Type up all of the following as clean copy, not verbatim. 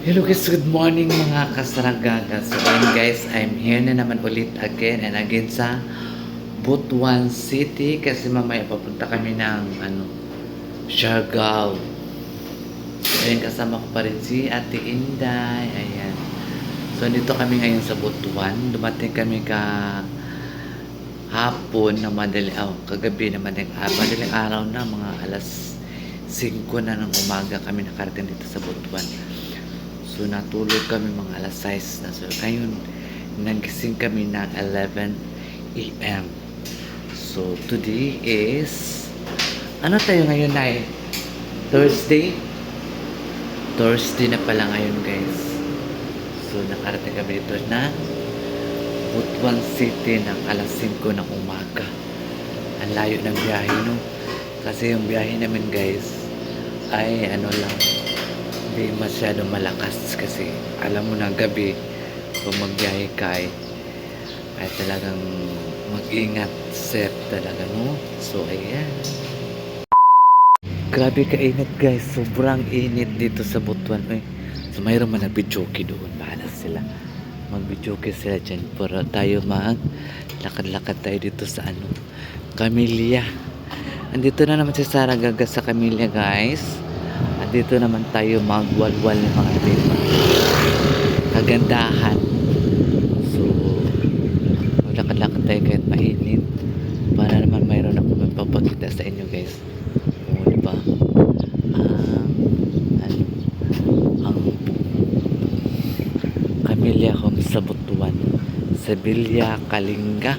Hello guys, good morning mga kasaragaga. So guys, I'm here na naman ulit again and again sa Butuan City kasi mamaya papunta kami ng Siargao. Ayan, kasama ko pa rin si Ate Inday. Ayan. So dito kami ngayon sa Butuan. Dumating kami hapon na kagabi na madaling araw na mga alas 5 na ng umaga kami nakarating dito sa Butuan. So, natulog kami mga alas 6 na. So, ngayon, nagising kami ng 11 a.m. So, today is, ano tayo ngayon na Thursday? Thursday na pala ngayon, guys. So, nakarating kami dito na Butuan City ng alas 5 ng umaga. Ang layo ng biyahe, no? Kasi yung biyahe namin, guys, ay ano lang, hindi masyadong malakas kasi alam mo na gabi kung magbiyahe ka ay talagang mag-ingat set talaga, no? So ayan, grabe kainit guys, sobrang init dito sa Butuan. So mayroon man nag-videoke doon, bahala sila mag-videoke sila dyan, pero tayo lakad-lakad tayo dito sa Camellia. Andito na naman si Sarah Gaga sa Camellia, guys. Dito naman tayo magwalwal ng mga kagandahan. So, maglakad-lakad tayo kahit mainit para naman mayroon ako magpapakita sa inyo, guys. O, diba? Ang Camellia Home sa Butuan. Sevilla, Kalinga.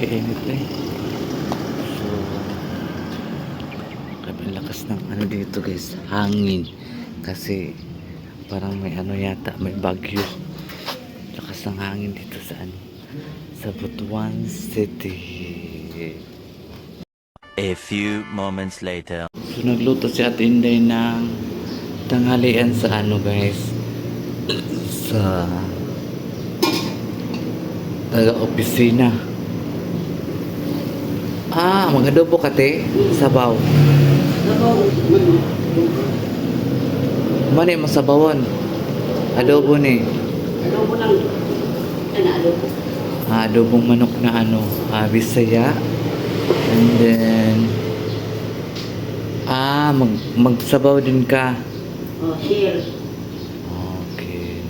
Kainit eh. Lakas ng dito guys, hangin kasi parang may yata, may bagyo. Lakas ng hangin dito sa Butuan City. A few moments later. So nagluto si Ate Inday ng tanghalian sa guys, sa taga-opisina. Mag-adobo kate, sabaw. Mani mo sabawon. Adobo ni. Adobo lang. Adobo. Adobong manok na Bisaya. And then magsabaw din ka. Oh, share. Okay.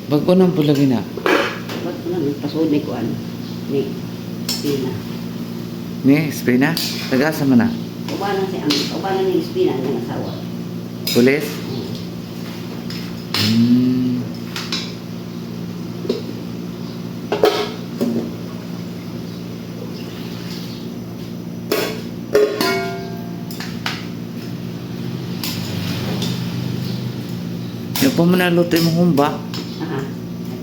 Bago nang bulagin na. Ba't ko lang pasod ni kuan ni Spina. Ni Spina? Tagasa man na. Ubanan ni Spina ng asawa. Pulis? Yung pa mo naluto yung humba.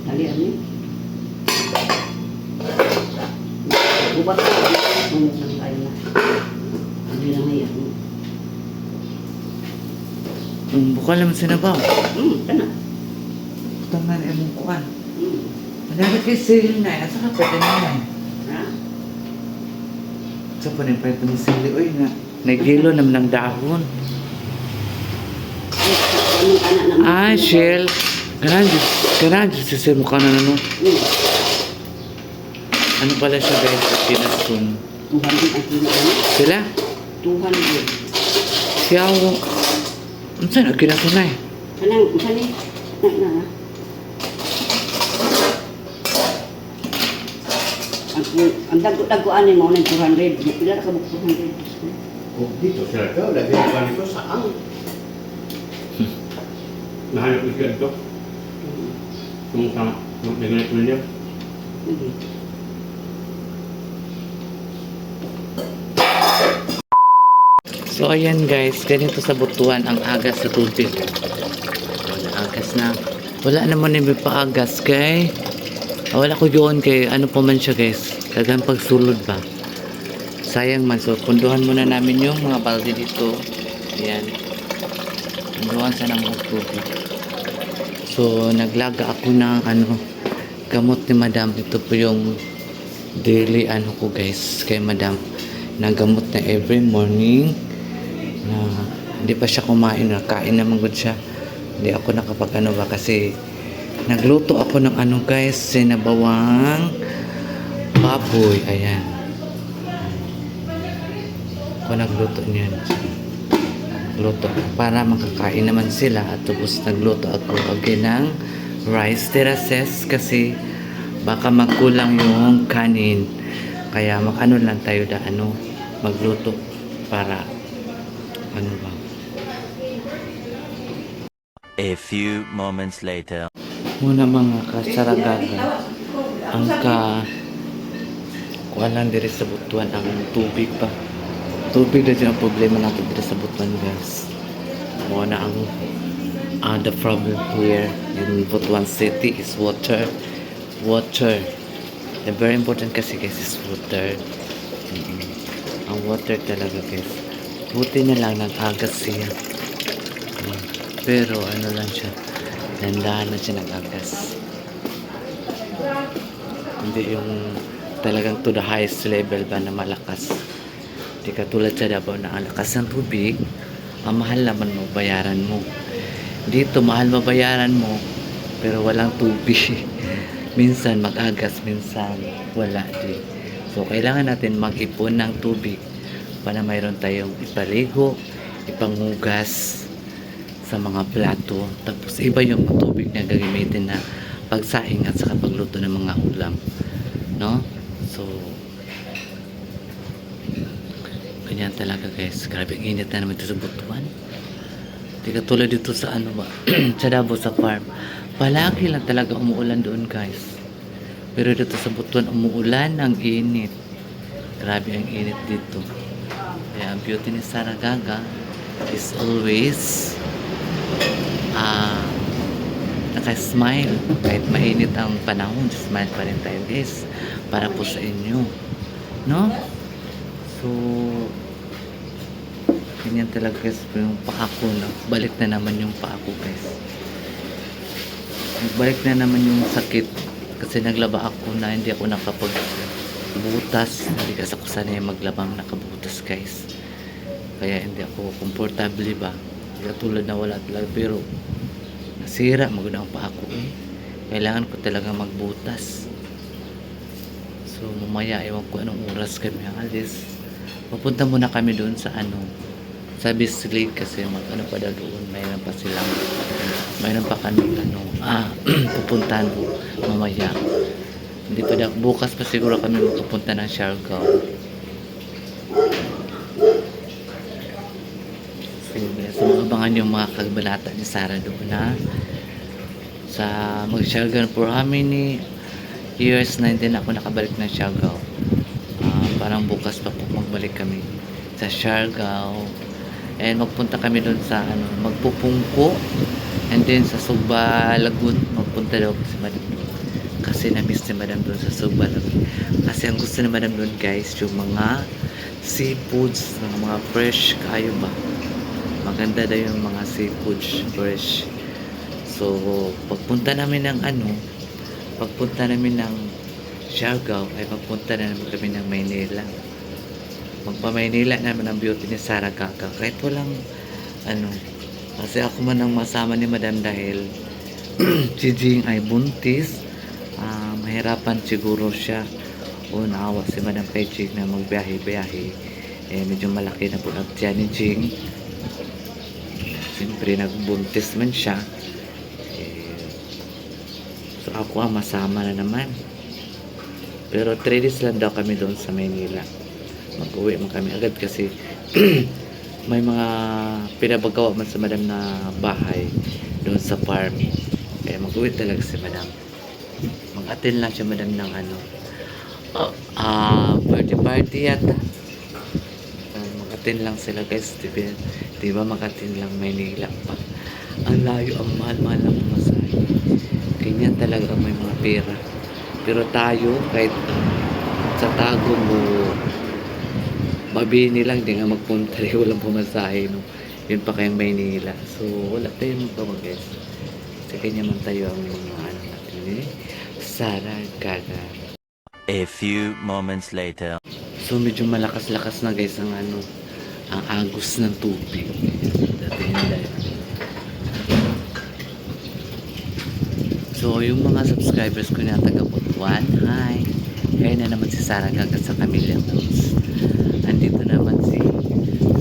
Talian ni. Ubat ko nang kayo na. Ano lang ngayon? Bukal naman sinabaw. Kana. Tangan mong kuan. Manamit kay sili na. Asa ka pwede na yan? Ha? Sa pa rin pwede mo sili. Uy na. Nagilo naman ng dahon. Shell. Ganun. Sisir mo ka na Ano pala siya guys? Pinasun. 200 ang kilo. Sila? 200. Siyaw. Saan? Kinasunay. Kanang, saan eh? Ang dago-dagoan ni mo na 200. Pila ka buk 200. Oh, dito sila ka. Lagi ang balik ko saan? Nahanap ko siya ito. Kung sa nag-ganit mo niya. So ayan guys, ganito sa Butuan ang agas sa tubig. Agas na. Wala naman yung paagas kay wala ko yun kay pa man siya guys. Tagang pagsulod ba. Sayang man. So punduhan muna namin yung mga balde dito. Ayan. Punduhan sa ng tubig. So naglaga ako ng gamot ni madam. Ito po yung daily ko guys kay madam. Nagamot na every morning na hindi pa siya kumain, nakain naman gud siya. Hindi ako nakapag-ano ba kasi nagluto ako ng ano guys, sinabawang baboy. Ayan. Ako nagluto niyan. Luto para makakain naman sila at tapos nagluto ako again ng rice terraces kasi baka magkulang yung kanin. Kaya mag-ano lang tayo magluto para ano ba. A few moments later. Muna mga kasaragaga, ang kuha lang diri sa butuan ang tubig pa. Tubig na dyan ang problema natin diri sa butuan guys. Muna ang the problem here in Butuan City is water. Water. The very important kasi guys is water. Ang water talaga guys. Buti na lang nag-agas siya. Pero ano lang siya, dandahan na siya nag-agas. Hindi yung talagang to the highest level ba na malakas. Hindi katulad sa Davao na ang lakas ng tubig, ang mahal naman mo, bayaran mo. Dito mahal mabayaran mo, pero walang tubig. Minsan mag-agas, minsan wala din. So kailangan natin mag-ipon ng tubig para mayroon tayong ipaligo, ipanghugas sa mga plato. Tapos iba yung tubig na gagamitin na pagsaing at saka pagluto ng mga ulam. No? So, ganyan talaga guys. Grabe, ang init na naman ito sa Butuan. Di katulad dito sa ano ba, sa Davao sa farm. Palagi lang talaga umuulan doon guys. Pero dito sa Butuan, umuulan, ang init. Grabe ang init dito. Kaya ang beauty ni Saragaga is always naka-smile. Kahit mainit ang panahon, smile pa rin tayo guys. Para po sa inyo. No? So, ganyan talaga guys. Yung paa ko, balik na naman yung paa ko guys. Balik na naman yung sakit. Kasi naglaba ako na hindi ako nakapagbutas. Hindi kasi ako sanay maglabang nakabutas guys. Kaya hindi ako komportable ba. Katulad na wala talaga. Pero nasira, maganda ang paa ko eh. Kailangan ko talaga magbutas. So mamaya ewan ko anong oras kami alis. Papunta muna kami doon sa sa Bislake kasi mag-ano pa daw doon. Mayroon pa kami pupuntahan po mamaya. Hindi pa daw, bukas pa siguro kami magpupunta ng Siargao. So abangan yung mga kabanata ni Sarah doon na sa mag-Siargao for how many years na hindi na ako nakabalik ng Siargao. Parang bukas pa po magbalik kami sa Siargao. And magpunta kami doon sa magpupungko. And then sa Sugba Lagoon, magpunta daw si Madam doon. Kasi na-miss ni Madam doon sa Sugba Lagoon. Kasi ang gusto ni Madam doon guys, yung mga seafoods, mga fresh kayo ba. Maganda daw yung mga seafoods fresh. So pagpunta namin ng Siargao ay magpunta na naman kami ng Maynila. Magpa-Maynila naman ang beauty ni Saragaga. Kahit walang kasi ako man ang masama ni Madam dahil si Jing ay buntis. Mahirapan siguro siya. O naawa si Madam kay Jing na magbiyahe-biyahe. Medyo malaki na po ang tiyan ni Jing. Siyempre nagbuntis man siya. So ako masama na naman. Pero 3 days lang daw kami doon sa Maynila. Mag-uwi man kami agad kasi may mga pinabagawa man sa Madam na bahay doon sa farm. Kaya mag-uwi talaga si Madam. Mag-attend lang siya Madam ng birthday party yata. Mag-attend lang sila guys. Diba mag-attend lang Maynila pa. Ang layo, ang mahal-mahal ang masahe. Ganyan talaga may mga pera. Pero tayo, kahit sa tago mo, mabini lang, di nga magpunta rin, walang pumasahe, no? Yun pa kayang Maynila. So, wala tayong magawa, guys. Sa ganyan man tayo ang mga natin, Saragaga. A few moments later. So, medyo malakas-lakas na, guys, ang ang agos ng tubig. Dati hindi. So, yung mga subscribers ko na taga Butuan, hi! Ngayon na naman si Sara Gaga sa Camilla Moods. Andito naman si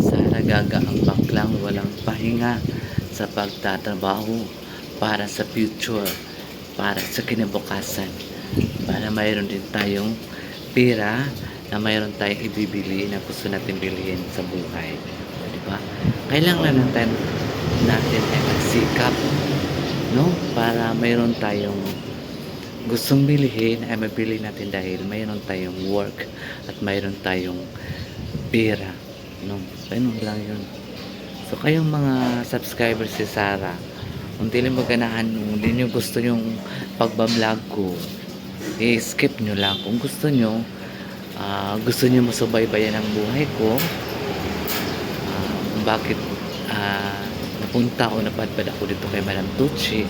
Sara Gaga, ang baklang walang pahinga sa pagtatrabaho para sa future, para sa kinabukasan, para mayroon din tayong pera na mayroon tayong ibibili na gusto natin bilhin sa buhay. Di ba? Kailangan natin ay magsikap, no? Para mayroon tayong gustong bilhin ay mabili natin dahil mayroon tayong work at mayroon tayong pera, no? Ganun lang yun. So kayong mga subscribers si Sara, kung di mo ganahan, kung di nyo gusto yung pagbablog ko, skip nyo lang. Kung gusto nyo masubaybayan ang buhay ko, kung bakit napunta o napadpad ako dito kay Madam Tucci,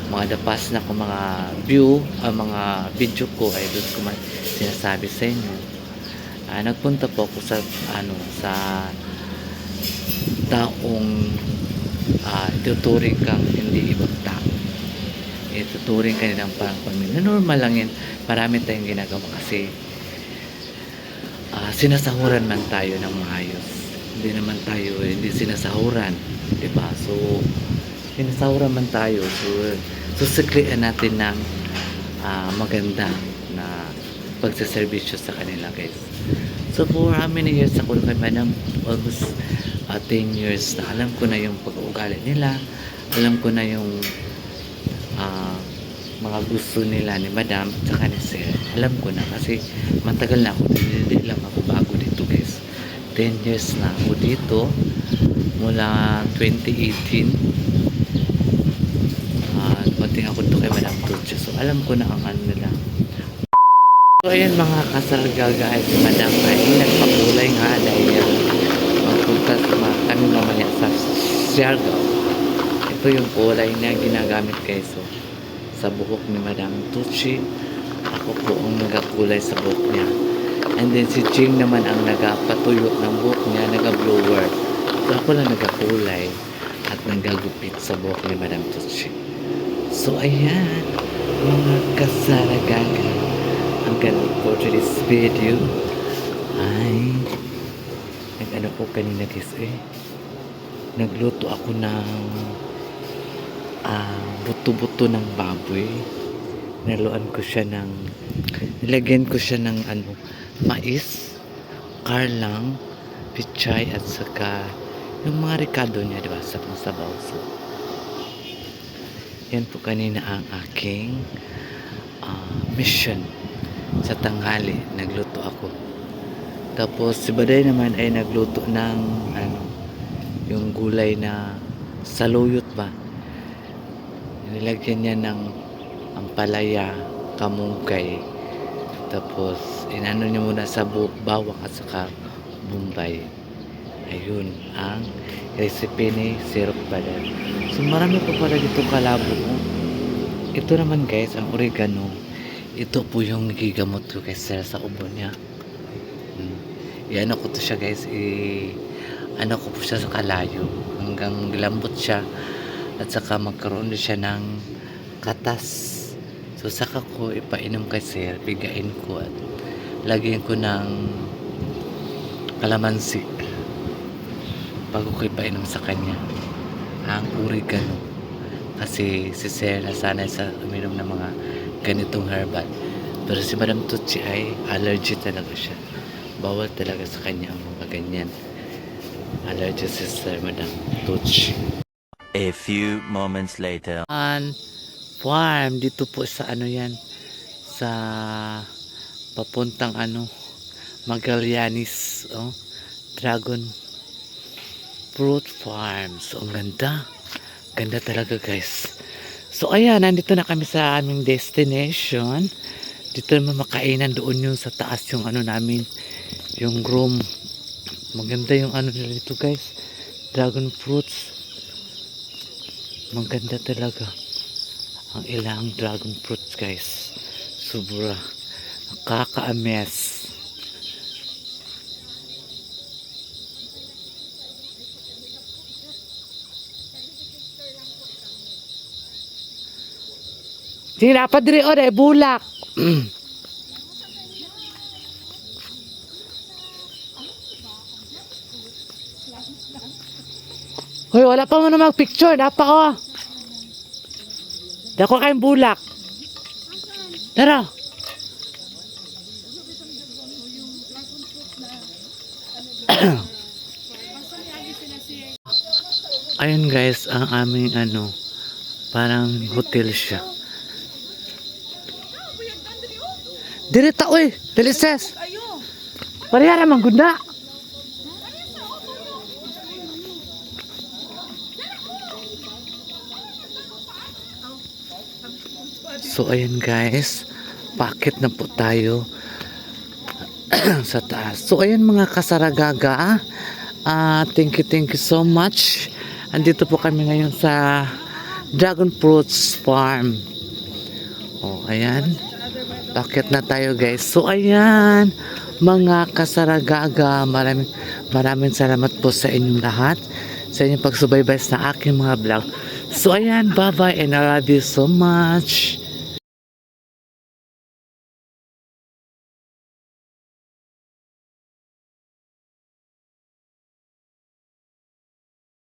mga dapas na ko mga view, mga video ko ay doon ko sinasabi sa inyo. Nagpunta po ako sa taong tuturing kang hindi ibang tao. Tuturing ka nilang parang pamilya. Normal lang yan. Marami tayong ginagawa kasi sinasahuran man tayo ng maayos. Hindi naman tayo hindi sinasahuran, diba? So sinasahuran man tayo, so susiklian natin ng maganda na pagsaservisyo sa kanila, guys. So for how many years ako kay Madam? Almost 10 years na. Alam ko na yung pag-uugali nila, alam ko na yung mga gusto nila ni Madam tsaka ni Sir. Alam ko na kasi matagal na ako, hindi lang ako bago dito, guys. 10 years na ako dito mula 2018. Dumating ako dito kay Madam Tucci, so alam ko na ang ano nila. So ayan mga kasargaga, ay si Madam ay nagpakulay nga dahil magpunta kami mamaya sa Siargao. Ito yung kulay na ginagamit, guys. So sa buhok ni Madam Tucci, ako po ang nagakulay sa buhok niya. And then si Jing naman ang nagapatuyo ng buhok niya, naga-blower. So ako lang nagakulay at nagagupit sa buhok ni Madam Tucci. So ayan, mga kasaragaga, ang ganun po today's video ay nag-ano po kanina, guys, nagluto ako ng buto-buto ng baboy. Nilagyan ko siya ng mais, karlang, pichay at saka yung mga ricado niya, diba, sa pangsabaw. So yan po kanina ang aking mission sa tanghali. Nagluto ako. Tapos si Baday naman ay nagluto ng yung gulay na saluyot ba. Nilagyan niya ng ampalaya, kamunggay. Tapos inano niya muna sa bawang at saka bombay. Ayun ang recipe ni Sir Baday. So marami pa pala dito kalabo. Ito naman, guys, ang oregano. Ito po yung gigamot ko kay Sir sa ubo niya. Iano ko to siya, guys. Ano ko po siya sa kalayo hanggang lambot siya at saka magkaroon din siya ng katas. So saka ko ipainom kay Sir, bigain ko at lagyan ko ng kalamansi bago ko ipainom sa kanya ang oregano, kasi si Sir nasanay sa uminom ng mga ganitong herbal. Pero si Madam Tucci ay allergy talaga siya, bawal talaga sa kanya ang mga ganyan. Allergy si Sir Madam Tucci. A few moments later. Farm dito po sa sa papuntang Magallanes, Dragon Fruit Farm. So ang ganda talaga, guys. So ayan, nandito na kami sa aming destination. Dito naman makainan, doon yung sa taas yung namin, yung room. Maganda yung nila dito, guys. Dragon fruits. Maganda talaga ang ilang dragon fruits, guys. Sobra nakaka-ames. Tingnan dapat diri o dai bulak. Hoy, wala pa mo na mag-picture. Dapat ko. Dako kayong bulak. Tara. Ayun guys, ang aming parang hotel siya. Dirita oy, delices. Parehara man gunda. So ayun guys, packet na po tayo sa taas. So ayun mga kasaragaga, thank you so much. Andito po kami ngayon sa Dragon Fruits Farm. Oh, ayan. Packet na tayo guys. So ayan, mga kasaragaga, maraming salamat po sa inyong lahat, sa inyong pagsubaybay sa aking mga vlog. So ayan, bye bye and I love you so much.